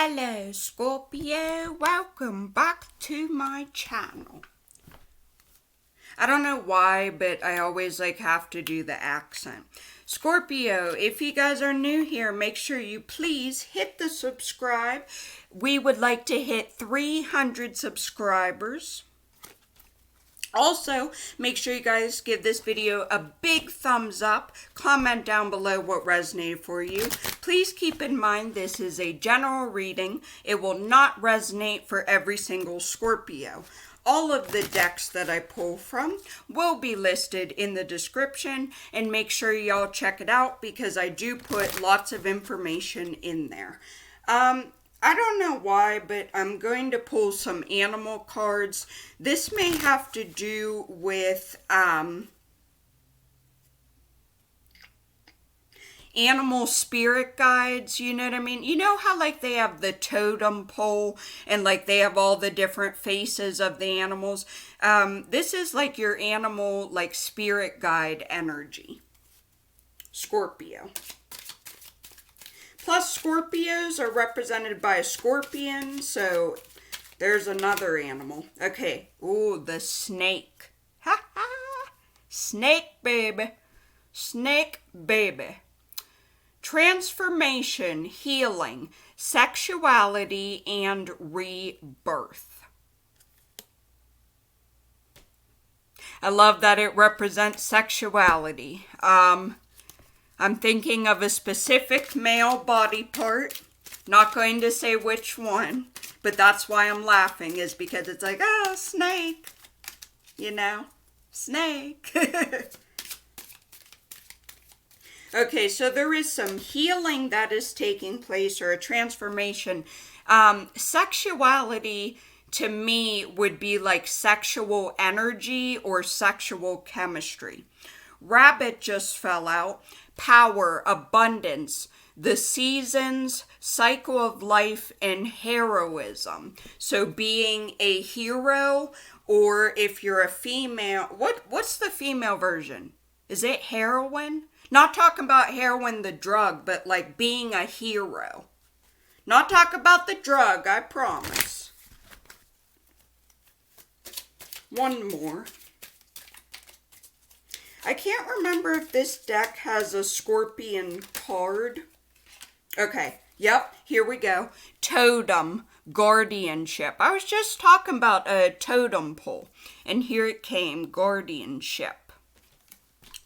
Hello Scorpio, welcome back to my channel. I don't know why, but I always have to do the accent. Scorpio, if you guys are new here, make sure you please hit the subscribe. We would like to hit 300 subscribers. Also, make sure you guys give this video a big thumbs up. Comment down below what resonated for you. Please keep in mind this is a general reading. It will not resonate for every single Scorpio. All of the decks that I pull from will be listed in the description, and make sure y'all check it out because I do put lots of information in there. I don't know why, but I'm going to pull some animal cards. This may have to do with animal spirit guides, you know what I mean? You know how they have the totem pole and they have all the different faces of the animals? This is your animal spirit guide energy. Scorpio. Plus, Scorpios are represented by a scorpion, so there's another animal. Okay. Ooh, the snake. Ha ha! Snake baby. Snake baby. Transformation, healing, sexuality, and rebirth. I love that it represents sexuality. I'm thinking of a specific male body part. Not going to say which one, but that's why I'm laughing, is because it's oh, snake. You know, snake. Okay, so there is some healing that is taking place, or a transformation. Sexuality to me would be sexual energy or sexual chemistry. Rabbit just fell out. Power, abundance, the seasons, cycle of life, and heroism. So being a hero, or if you're a female, what's the female version? Is it heroine? Not talking about heroin the drug, but being a hero. Not talk about the drug, I promise. One more. I can't remember if this deck has a scorpion card. Okay, yep, here we go. Totem, guardianship. I was just talking about a totem pole, and here it came, guardianship.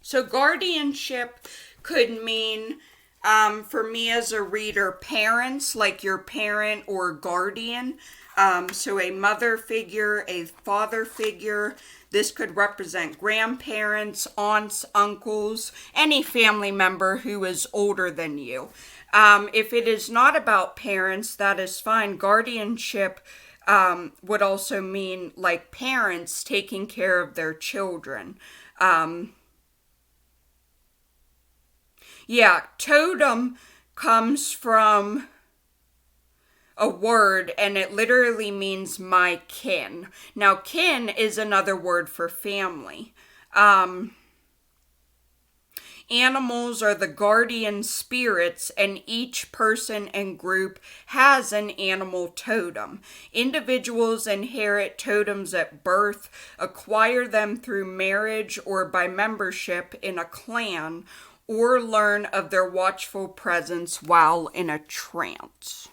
So guardianship could mean, for me as a reader, parents, your parent or guardian. So a mother figure, a father figure. This could represent grandparents, aunts, uncles, any family member who is older than you. If it is not about parents, that is fine. Guardianship would also mean parents taking care of their children. Yeah, totem comes from a word, and it literally means my kin. Now, kin is another word for family. Animals are the guardian spirits, and each person and group has an animal totem. Individuals inherit totems at birth, acquire them through marriage or by membership in a clan, or learn of their watchful presence while in a trance.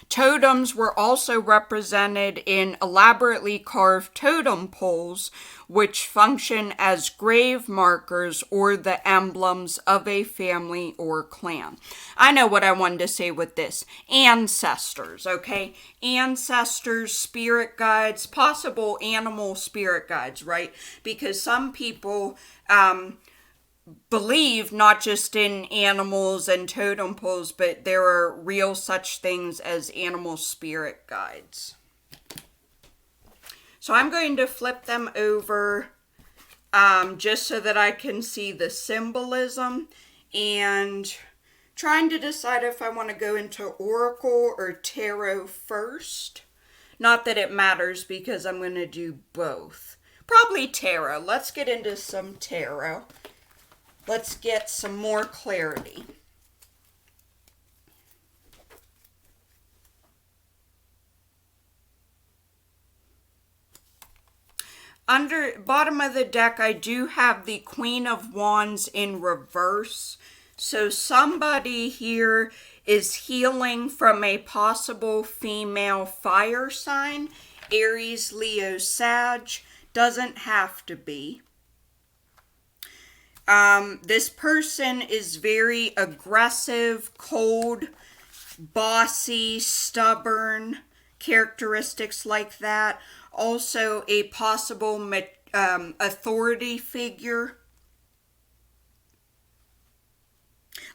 Totems were also represented in elaborately carved totem poles, which function as grave markers or the emblems of a family or clan. I know what I wanted to say with this. Ancestors, okay? Ancestors, spirit guides, possible animal spirit guides, right? Because some people believe not just in animals and totem poles, but there are real such things as animal spirit guides. So I'm going to flip them over just so that I can see the symbolism, and trying to decide if I want to go into oracle or tarot first. Not that it matters because I'm going to do both. Probably tarot. Let's get into some tarot. Let's get some more clarity. Under bottom of the deck, I do have the Queen of Wands in reverse. So somebody here is healing from a possible female fire sign. Aries, Leo, Sag. Doesn't have to be. This person is very aggressive, cold, bossy, stubborn, characteristics like that. Also a possible authority figure,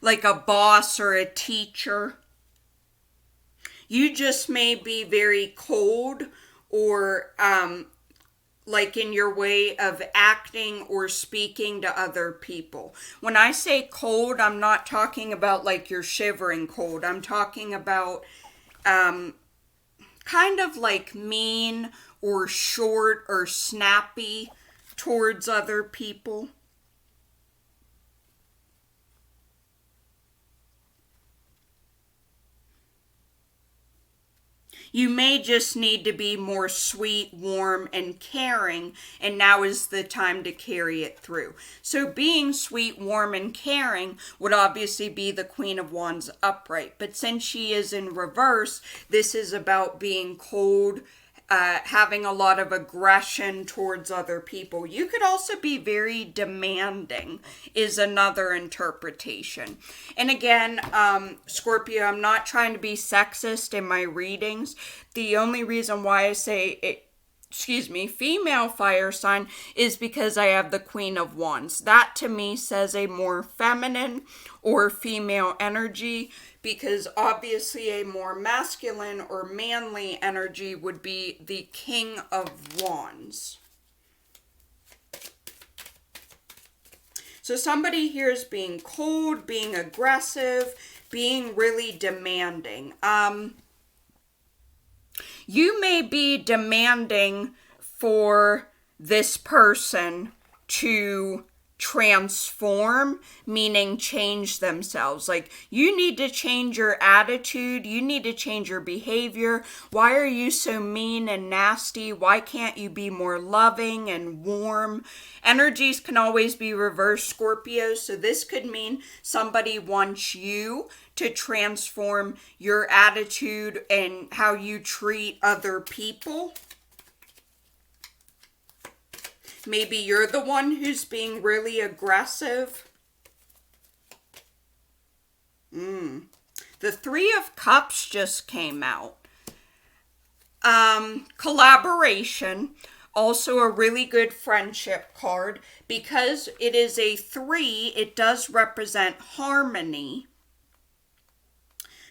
like a boss or a teacher. You just may be very cold or like in your way of acting or speaking to other people. When I say cold, I'm not talking about like you're shivering cold. I'm talking about kind of like mean or short or snappy towards other people. You may just need to be more sweet, warm, and caring, and now is the time to carry it through. So being sweet, warm, and caring would obviously be the Queen of Wands upright. But since she is in reverse, this is about being cold, having a lot of aggression towards other people. You could also be very demanding, is another interpretation. And again, Scorpio, I'm not trying to be sexist in my readings. The only reason why I say female fire sign is because I have the Queen of Wands. That to me says a more feminine or female energy, because obviously a more masculine or manly energy would be the King of Wands. So somebody here is being cold, being aggressive, being really demanding. You may be demanding for this person to transform, meaning change themselves. Like, you need to change your attitude. You need to change your behavior. Why are you so mean and nasty? Why can't you be more loving and warm? Energies can always be reversed, Scorpio. So this could mean somebody wants you to transform your attitude and how you treat other people. Maybe you're the one who's being really aggressive. The Three of Cups just came out. Collaboration. Also a really good friendship card. Because it is a 3, it does represent harmony.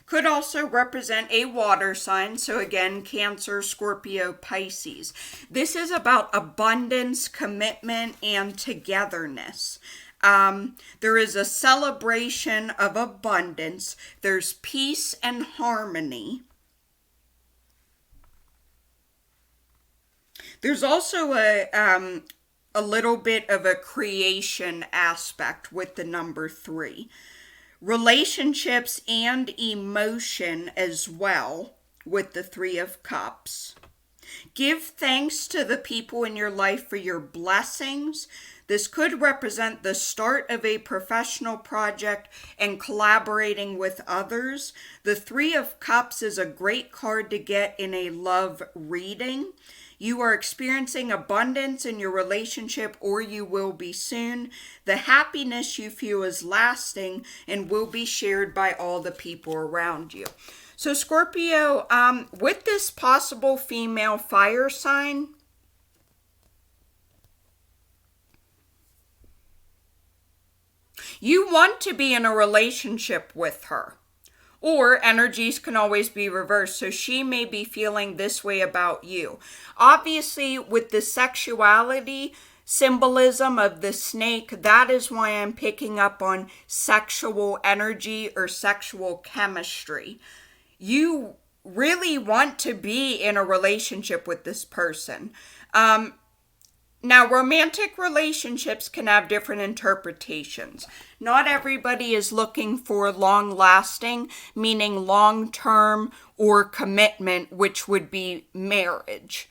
Could also represent a water sign. So again, Cancer, Scorpio, Pisces. This is about abundance, commitment, and togetherness. There is a celebration of abundance. There's peace and harmony. There's also a little bit of a creation aspect with the number 3. Relationships and emotion as well with the 3 of Cups. Give thanks to the people in your life for your blessings. This could represent the start of a professional project and collaborating with others. The 3 of Cups is a great card to get in a love reading. You are experiencing abundance in your relationship, or you will be soon. The happiness you feel is lasting and will be shared by all the people around you. So Scorpio, with this possible female fire sign, you want to be in a relationship with her. Or energies can always be reversed, so she may be feeling this way about you. Obviously, with the sexuality symbolism of the snake, that is why I'm picking up on sexual energy or sexual chemistry. You really want to be in a relationship with this person. Now, romantic relationships can have different interpretations. Not everybody is looking for long-lasting, meaning long-term or commitment, which would be marriage.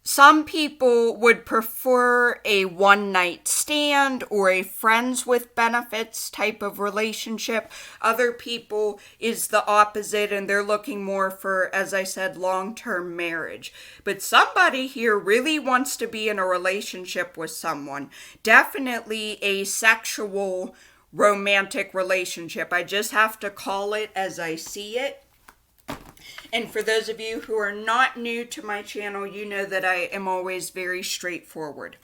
Some people would prefer a one-night stand or a friends with benefits type of relationship. Other people is the opposite, and they're looking more for, as I said, long-term marriage. But somebody here really wants to be in a relationship with someone. Definitely a sexual romantic relationship. I just have to call it as I see it. And for those of you who are not new to my channel, you know that I am always very straightforward.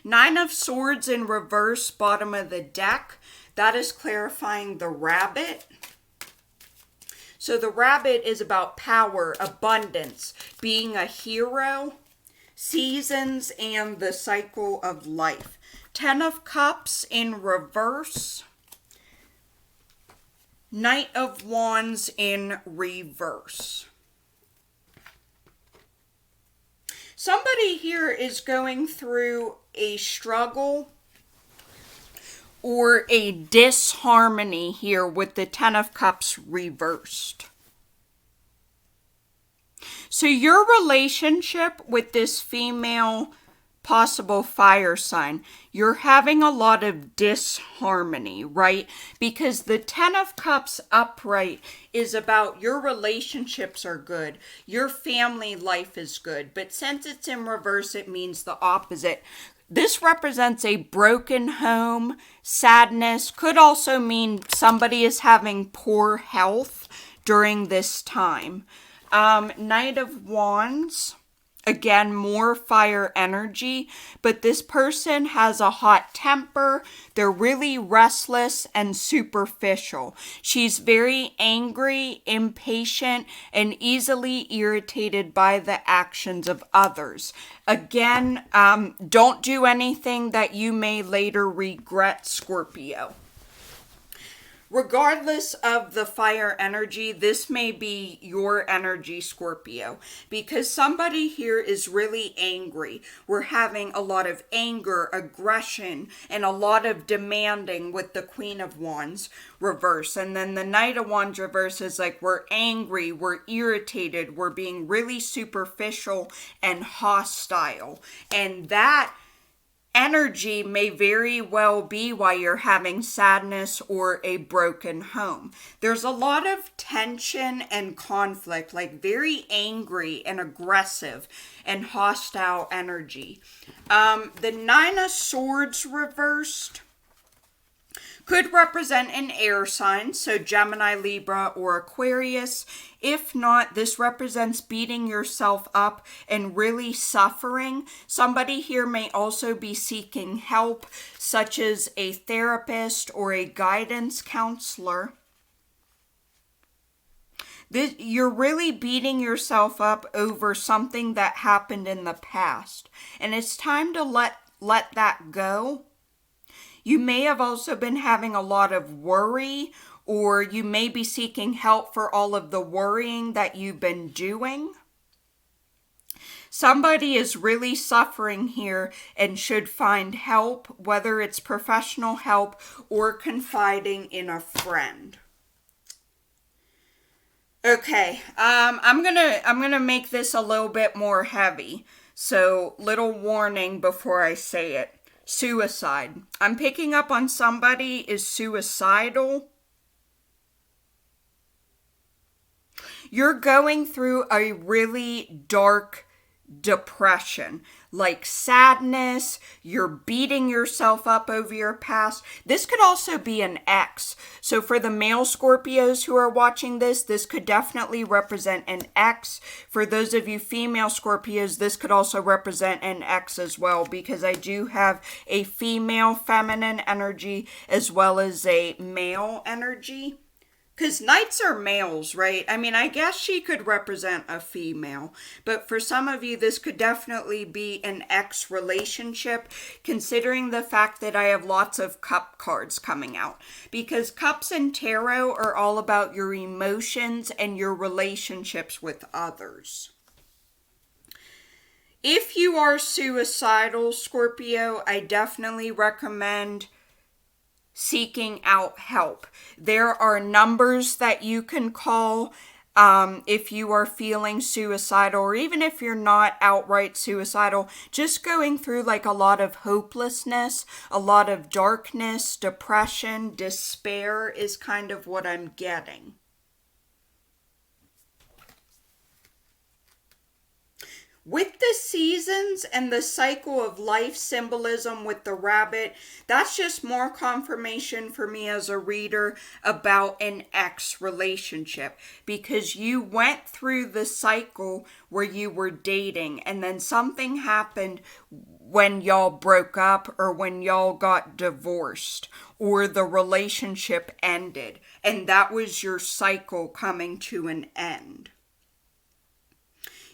9 of Swords in reverse, bottom of the deck. That is clarifying the rabbit. So the rabbit is about power, abundance, being a hero, seasons, and the cycle of life. 10 of Cups in reverse. Knight of Wands in reverse. Somebody here is going through a struggle or a disharmony here with the 10 of Cups reversed. So your relationship with this female possible fire sign, you're having a lot of disharmony, right? Because the 10 of Cups upright is about your relationships are good, your family life is good, but since it's in reverse, it means the opposite. This represents a broken home, sadness, could also mean somebody is having poor health during this time. Knight of Wands. Again, more fire energy, but this person has a hot temper. They're really restless and superficial. She's very angry, impatient, and easily irritated by the actions of others. Again, don't do anything that you may later regret, Scorpio. Regardless of the fire energy, this may be your energy, Scorpio, because somebody here is really angry. We're having a lot of anger, aggression, and a lot of demanding with the Queen of Wands reverse. And then the Knight of Wands reverse is like we're angry, we're irritated, we're being really superficial and hostile. And that energy may very well be why you're having sadness or a broken home. There's a lot of tension and conflict, like very angry and aggressive and hostile energy. The 9 of Swords reversed could represent an air sign, so Gemini, Libra, or Aquarius. If not, this represents beating yourself up and really suffering. Somebody here may also be seeking help, such as a therapist or a guidance counselor. You're really beating yourself up over something that happened in the past, and it's time to let that go. You may have also been having a lot of worry, or you may be seeking help for all of the worrying that you've been doing. Somebody is really suffering here and should find help, whether it's professional help or confiding in a friend. Okay, I'm gonna make this a little bit more heavy, so little warning before I say it. Suicide. I'm picking up on somebody is suicidal. You're going through a really dark depression, like sadness. You're beating yourself up over your past. This could also be an ex. So for the male Scorpios who are watching this could definitely represent an ex. For those of you female Scorpios, this could also represent an ex as well, because I do have a female feminine energy as well as a male energy. Because knights are males, right? I mean, I guess she could represent a female. But for some of you, this could definitely be an ex relationship, considering the fact that I have lots of cup cards coming out. Because cups and tarot are all about your emotions and your relationships with others. If you are suicidal, Scorpio, I definitely recommend seeking out help. There are numbers that you can call if you are feeling suicidal, or even if you're not outright suicidal, just going through like a lot of hopelessness, a lot of darkness, depression, despair is kind of what I'm getting. With the seasons and the cycle of life symbolism with the rabbit, that's just more confirmation for me as a reader about an ex relationship, because you went through the cycle where you were dating and then something happened when y'all broke up or when y'all got divorced or the relationship ended, and that was your cycle coming to an end.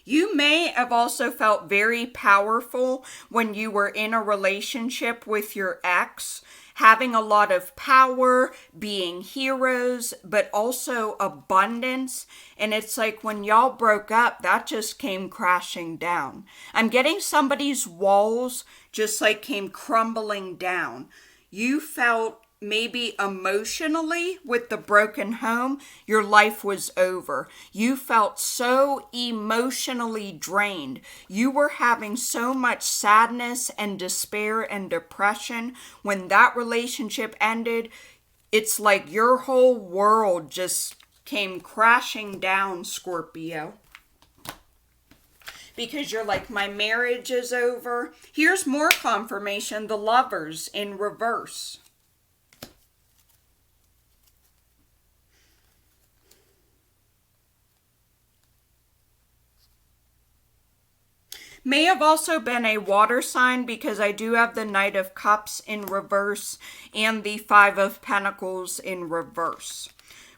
You may have also felt very powerful when you were in a relationship with your ex, having a lot of power, being heroes, but also abundance. And it's like when y'all broke up, that just came crashing down. I'm getting somebody's walls just like came crumbling down. You felt maybe emotionally with the broken home, your life was over. You felt so emotionally drained. You were having so much sadness and despair and depression. When that relationship ended, it's like your whole world just came crashing down, Scorpio. Because you're like, my marriage is over. Here's more confirmation, the Lovers in reverse. May have also been a water sign, because I do have the Knight of Cups in reverse and the Five of Pentacles in reverse.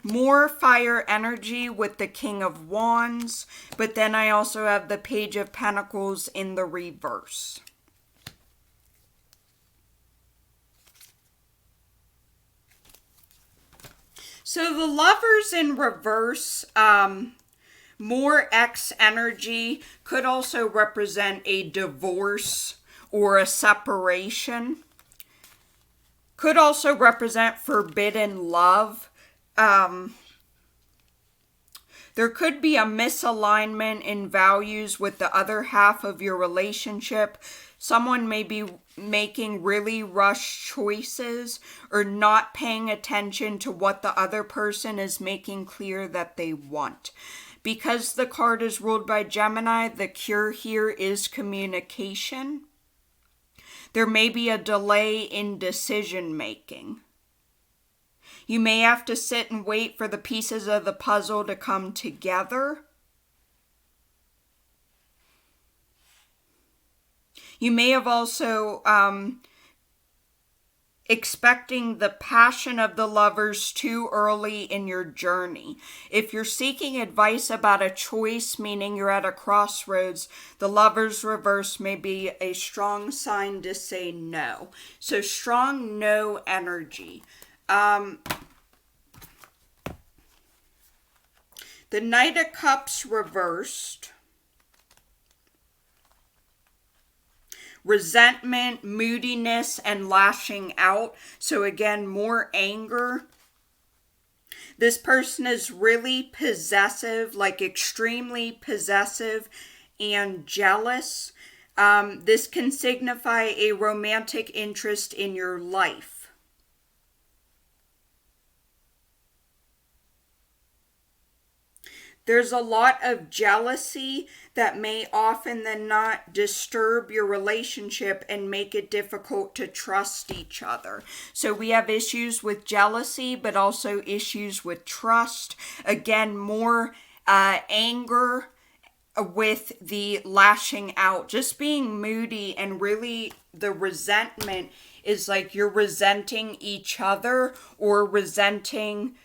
More fire energy with the King of Wands, but then I also have the Page of Pentacles in the reverse. So the Lovers in reverse, more ex energy, could also represent a divorce or a separation. Could also represent forbidden love. There could be a misalignment in values with the other half of your relationship. Someone may be making really rushed choices or not paying attention to what the other person is making clear that they want. Because the card is ruled by Gemini, the cure here is communication. There may be a delay in decision making. You may have to sit and wait for the pieces of the puzzle to come together. You may have also expecting the passion of the Lovers too early in your journey. If you're seeking advice about a choice, meaning you're at a crossroads, the Lovers reverse may be a strong sign to say no. So strong no energy. The Knight of Cups reversed. Resentment, moodiness, and lashing out. So again, more anger. This person is really possessive, like extremely possessive and jealous. This can signify a romantic interest in your life. There's a lot of jealousy that may often than not disturb your relationship and make it difficult to trust each other. So we have issues with jealousy, but also issues with trust. Again, more anger with the lashing out, just being moody, and really the resentment is like you're resenting each other or resenting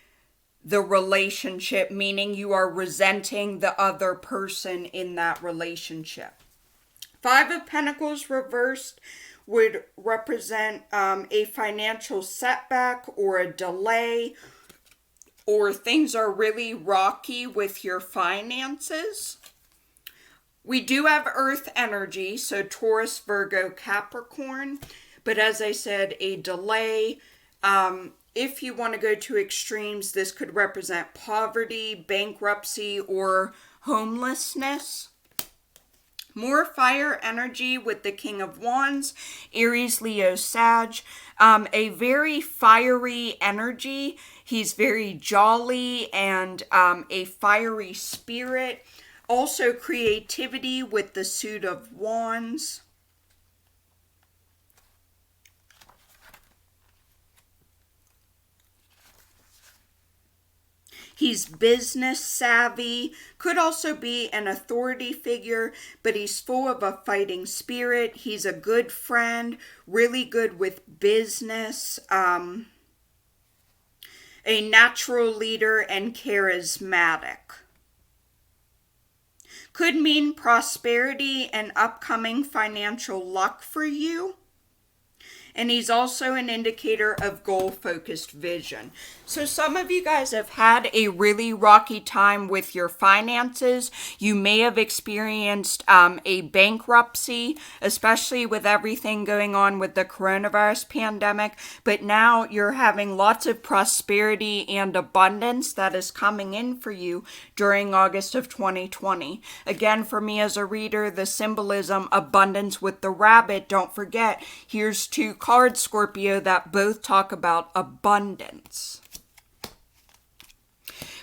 the relationship, meaning you are resenting the other person in that relationship. Five of Pentacles reversed would represent a financial setback or a delay, or things are really rocky with your finances. We do have Earth energy, so Taurus, Virgo, Capricorn. But as I said, a delay. If you want to go to extremes, this could represent poverty, bankruptcy, or homelessness. More fire energy with the King of Wands, Aries, Leo, Sag. A very fiery energy. He's very jolly and a fiery spirit. Also creativity with the Suit of Wands. He's business savvy, could also be an authority figure, but he's full of a fighting spirit. He's a good friend, really good with business, a natural leader and charismatic. Could mean prosperity and upcoming financial luck for you. And he's also an indicator of goal-focused vision. So some of you guys have had a really rocky time with your finances. You may have experienced a bankruptcy, especially with everything going on with the coronavirus pandemic. But now you're having lots of prosperity and abundance that is coming in for you during August of 2020. Again, for me as a reader, the symbolism, abundance with the rabbit, don't forget, here's two cards, Scorpio, that both talk about abundance.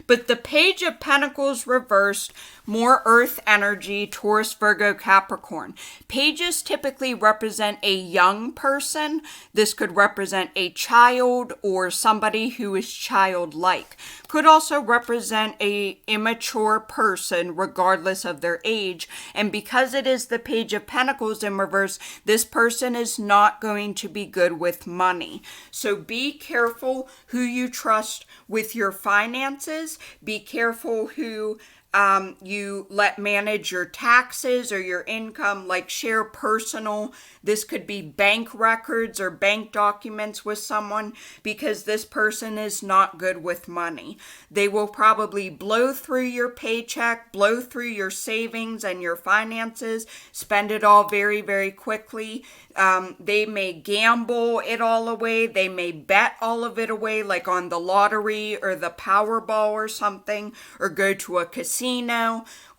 But the Page of Pentacles reversed, more earth energy, Taurus, Virgo, Capricorn. Pages typically represent a young person. This could represent a child or somebody who is childlike. Could also represent a immature person regardless of their age. And because it is the Page of Pentacles in reverse, this person is not going to be good with money. So be careful who you trust with your finances. Be careful who you let manage your taxes or your income, like share personal. This could be bank records or bank documents with someone, because this person is not good with money. They will probably blow through your paycheck, blow through your savings and your finances, spend it all very, very quickly. They may gamble it all away. They may bet all of it away, like on the lottery or the Powerball or something, or go to a casino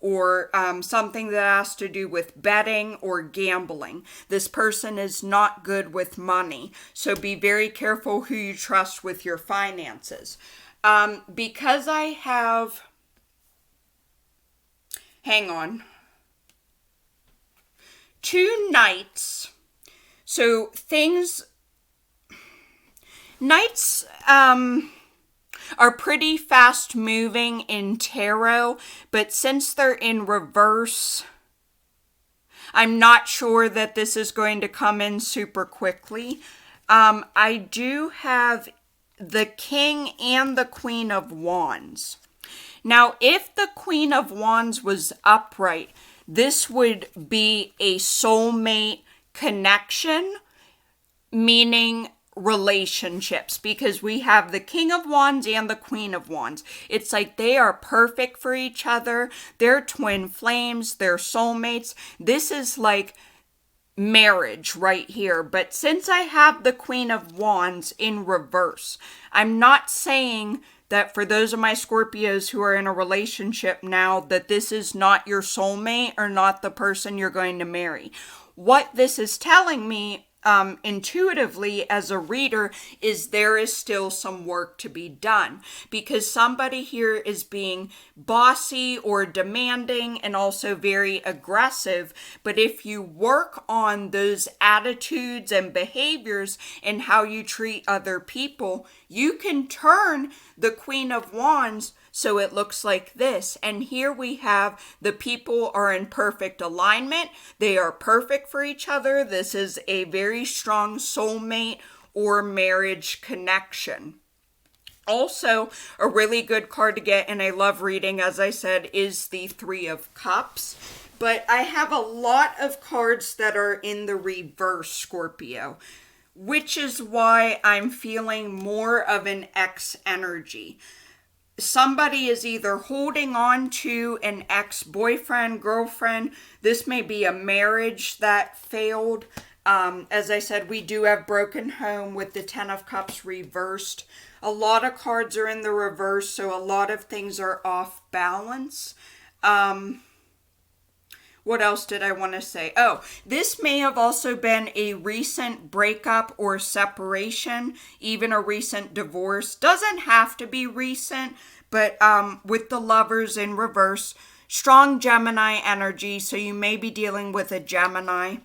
or something that has to do with betting or gambling. This person is not good with money. So be very careful who you trust with your finances. Because I have, hang on, two knights. So knights are pretty fast moving in tarot, but since they're in reverse, I'm not sure that this is going to come in super quickly. I do have the King and the Queen of Wands. Now, if the Queen of Wands was upright, this would be a soulmate connection, meaning relationships, because we have the King of Wands and the Queen of Wands. It's like they are perfect for each other. They're twin flames. They're soulmates. This is like marriage right here. But since I have the Queen of Wands in reverse, I'm not saying that for those of my Scorpios who are in a relationship now, that this is not your soulmate or not the person you're going to marry. What this is telling me intuitively as a reader is there is still some work to be done, because somebody here is being bossy or demanding and also very aggressive. But if you work on those attitudes and behaviors and how you treat other people, you can turn the Queen of Wands so it looks like this. And here we have the people are in perfect alignment. They are perfect for each other. This is a very strong soulmate or marriage connection. Also, a really good card to get, and I love reading, as I said, is the Three of Cups. But I have a lot of cards that are in the reverse, Scorpio, which is why I'm feeling more of an X energy. somebody is either holding on to an ex-boyfriend, girlfriend. This may be a marriage that failed. As I said, we do have broken home with the Ten of Cups reversed. A lot of cards are in the reverse, so a lot of things are off balance. What else did I want to say? Oh, this may have also been a recent breakup or separation, even a recent divorce. Doesn't have to be recent, but with the Lovers in reverse, strong Gemini energy, so you may be dealing with a Gemini.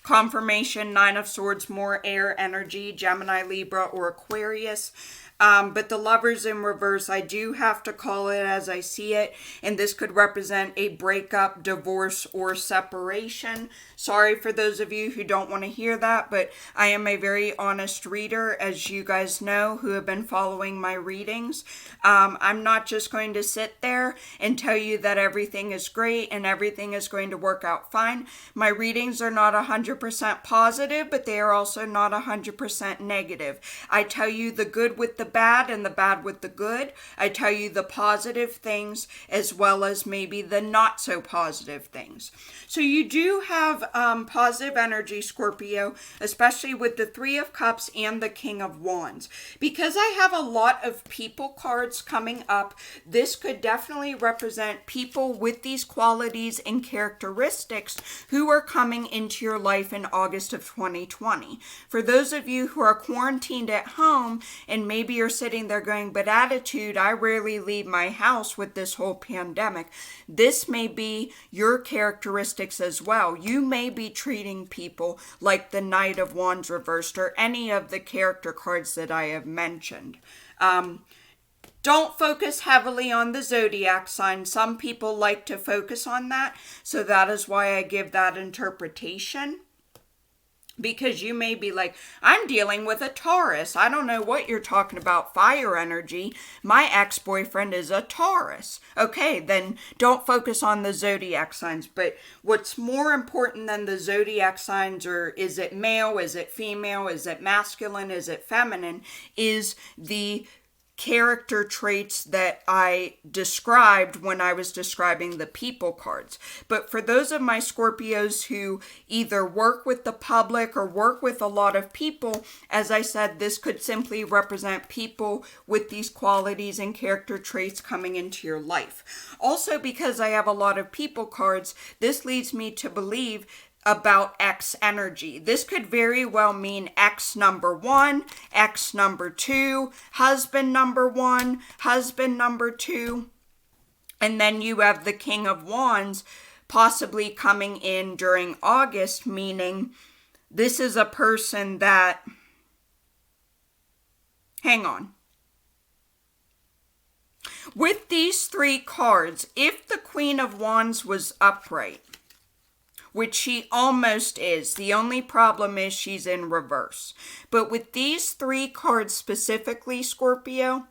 Confirmation, Nine of Swords, more air energy, Gemini, Libra, or Aquarius. But the Lovers in reverse, I do have to call it as I see it, and this could represent a breakup, divorce, or separation. Sorry for those of you who don't want to hear that, but I am a very honest reader, as you guys know who have been following my readings. I'm not just going to sit there and tell you that everything is great and everything is going to work out fine. My readings are not 100% positive, but they are also not 100% negative. I tell you the good with the bad and the bad with the good. I tell you the positive things as well as maybe the not so positive things. So you do have positive energy, Scorpio, especially with the Three of Cups and the King of Wands. Because I have a lot of people cards coming up, this could definitely represent people with these qualities and characteristics who are coming into your life in August of 2020. For those of you who are quarantined at home and maybe you're sitting there going, but attitude, I rarely leave my house with this whole pandemic. This may be your characteristics as well. You may be treating people like the Knight of Wands reversed or any of the character cards that I have mentioned. Don't focus heavily on the zodiac sign. Some people like to focus on that, so that is why I give that interpretation. Because you may be like, I'm dealing with a Taurus. I don't know what you're talking about, fire energy. My ex-boyfriend is a Taurus. Okay, then don't focus on the zodiac signs. But what's more important than the zodiac signs, or is it male, is it female, is it masculine, is it feminine, is the character traits that I described when I was describing the people cards. But for those of my Scorpios who either work with the public or work with a lot of people, as I said, this could simply represent people with these qualities and character traits coming into your life. Also, because I have a lot of people cards, this leads me to believe about X energy. This could very well mean X number 1, X number 2, husband number 1, husband number 2. And then you have the King of Wands possibly coming in during August, meaning this is a person that, hang on. With these three cards, if the Queen of Wands was upright, which she almost is. The only problem is she's in reverse. But with these three cards specifically, Scorpio,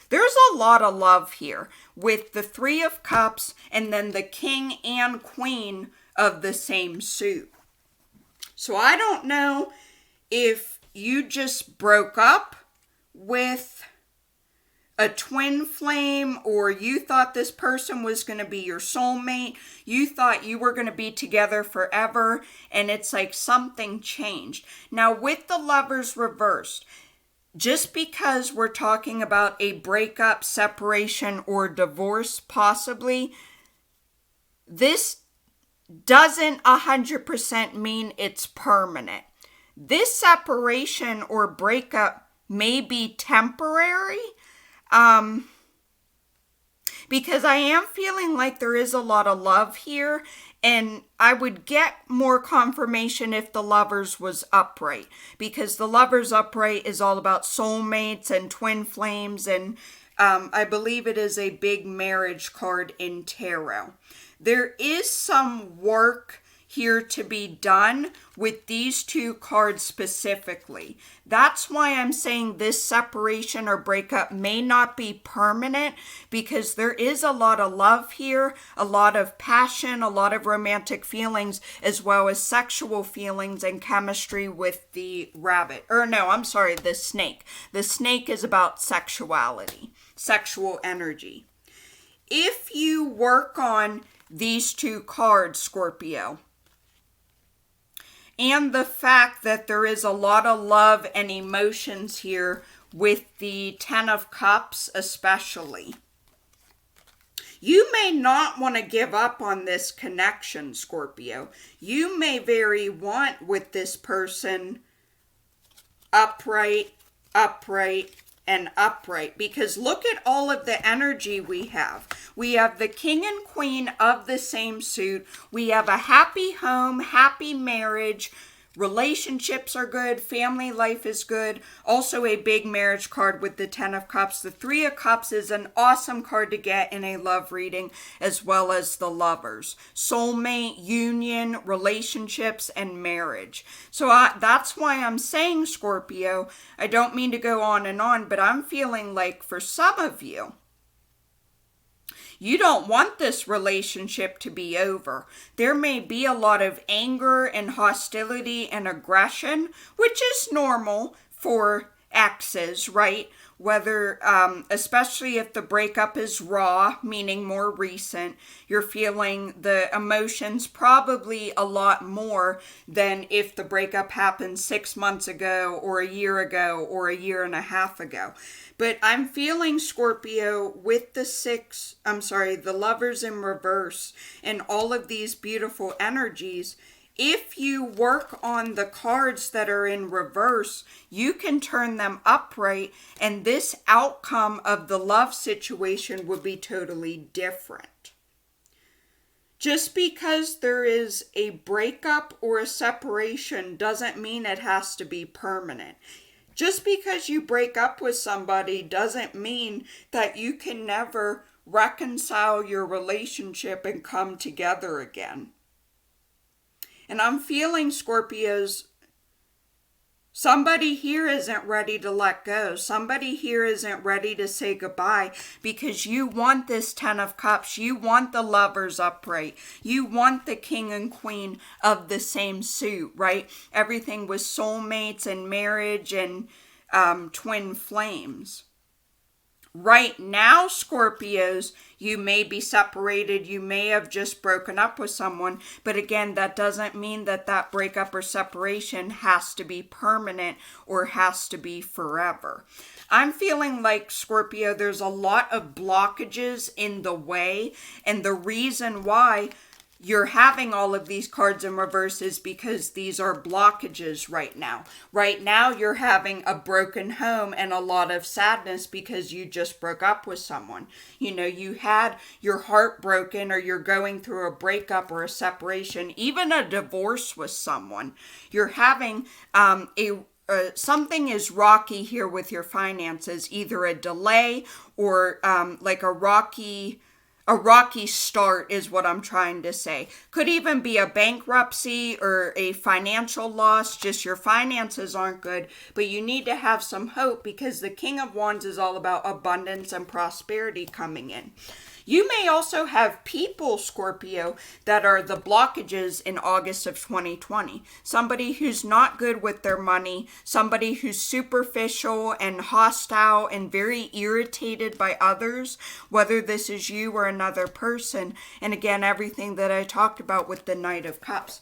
there's a lot of love here with the Three of Cups and then the King and Queen of the same suit. So I don't know if you just broke up with a twin flame, or you thought this person was going to be your soulmate, you thought you were going to be together forever, and it's like something changed. Now with the Lovers reversed, just because we're talking about a breakup, separation, or divorce possibly, this doesn't 100% mean it's permanent. This separation or breakup may be temporary, because I am feeling like there is a lot of love here, and I would get more confirmation if the Lovers was upright, because the Lovers upright is all about soulmates and twin flames, and I believe it is a big marriage card in tarot. There is some work here to be done with these two cards specifically. That's why I'm saying this separation or breakup may not be permanent, because there is a lot of love here, a lot of passion, a lot of romantic feelings, as well as sexual feelings and chemistry with the rabbit. The snake. The snake is about sexuality, sexual energy. If you work on these two cards, Scorpio, and the fact that there is a lot of love and emotions here with the Ten of Cups especially, you may not want to give up on this connection, Scorpio. You may very want with this person upright, and upright, because look at all of the energy we have. We have the king and queen of the same suit. We have a happy home, happy marriage. Relationships are good. Family life is good. Also a big marriage card with the Ten of Cups. The Three of Cups is an awesome card to get in a love reading, as well as the Lovers. Soulmate, union, relationships, and marriage. So that's why I'm saying, Scorpio, I don't mean to go on, but I'm feeling like for some of you, you don't want this relationship to be over. There may be a lot of anger and hostility and aggression, which is normal for exes, right? Whether, especially if the breakup is raw, meaning more recent, you're feeling the emotions probably a lot more than if the breakup happened 6 months ago or a year ago or a year and a half ago. But I'm feeling, Scorpio, with the Lovers in reverse and all of these beautiful energies, if you work on the cards that are in reverse, you can turn them upright, and this outcome of the love situation would be totally different. Just because there is a breakup or a separation doesn't mean it has to be permanent. Just because you break up with somebody doesn't mean that you can never reconcile your relationship and come together again. And I'm feeling, Scorpios, somebody here isn't ready to let go. Somebody here isn't ready to say goodbye, because you want this Ten of Cups. You want the Lovers upright. You want the King and Queen of the same suit, right? Everything with soulmates and marriage and twin flames. Right now, Scorpios, you may be separated. You may have just broken up with someone. But again, that doesn't mean that that breakup or separation has to be permanent or has to be forever. I'm feeling like, Scorpio, there's a lot of blockages in the way. And the reason why you're having all of these cards in reverse is because these are blockages right now. Right now, you're having a broken home and a lot of sadness because you just broke up with someone. You know, you had your heart broken, or you're going through a breakup or a separation, even a divorce with someone. You're having something is rocky here with your finances, either a delay or like a rocky start is what I'm trying to say. Could even be a bankruptcy or a financial loss. Just your finances aren't good, but you need to have some hope, because the King of Wands is all about abundance and prosperity coming in. You may also have people, Scorpio, that are the blockages in August of 2020. Somebody who's not good with their money, somebody who's superficial and hostile and very irritated by others, whether this is you or another person. And again, everything that I talked about with the Knight of Cups.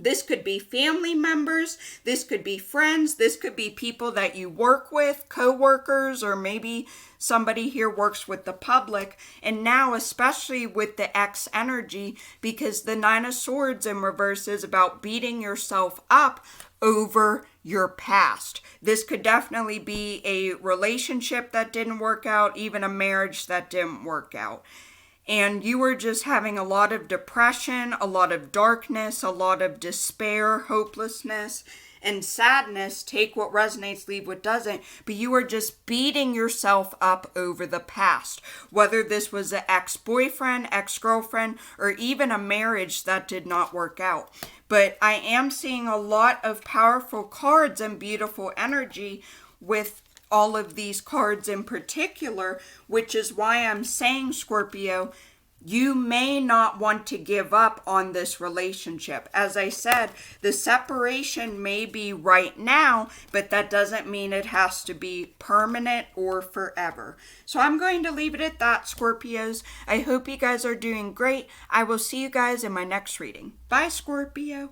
This could be family members, this could be friends, this could be people that you work with, co-workers, or maybe somebody here works with the public. And now, especially with the X energy, because the Nine of Swords in reverse is about beating yourself up over your past. This could definitely be a relationship that didn't work out, even a marriage that didn't work out. and you were just having a lot of depression, a lot of darkness, a lot of despair, hopelessness, and sadness. Take what resonates, leave what doesn't. But you are just beating yourself up over the past. Whether this was an ex-boyfriend, ex-girlfriend, or even a marriage that did not work out. But I am seeing a lot of powerful cards and beautiful energy with all of these cards in particular, which is why I'm saying, Scorpio, you may not want to give up on this relationship. As I said, the separation may be right now, but that doesn't mean it has to be permanent or forever. So I'm going to leave it at that, Scorpios. I hope you guys are doing great. I will see you guys in my next reading. Bye, Scorpio.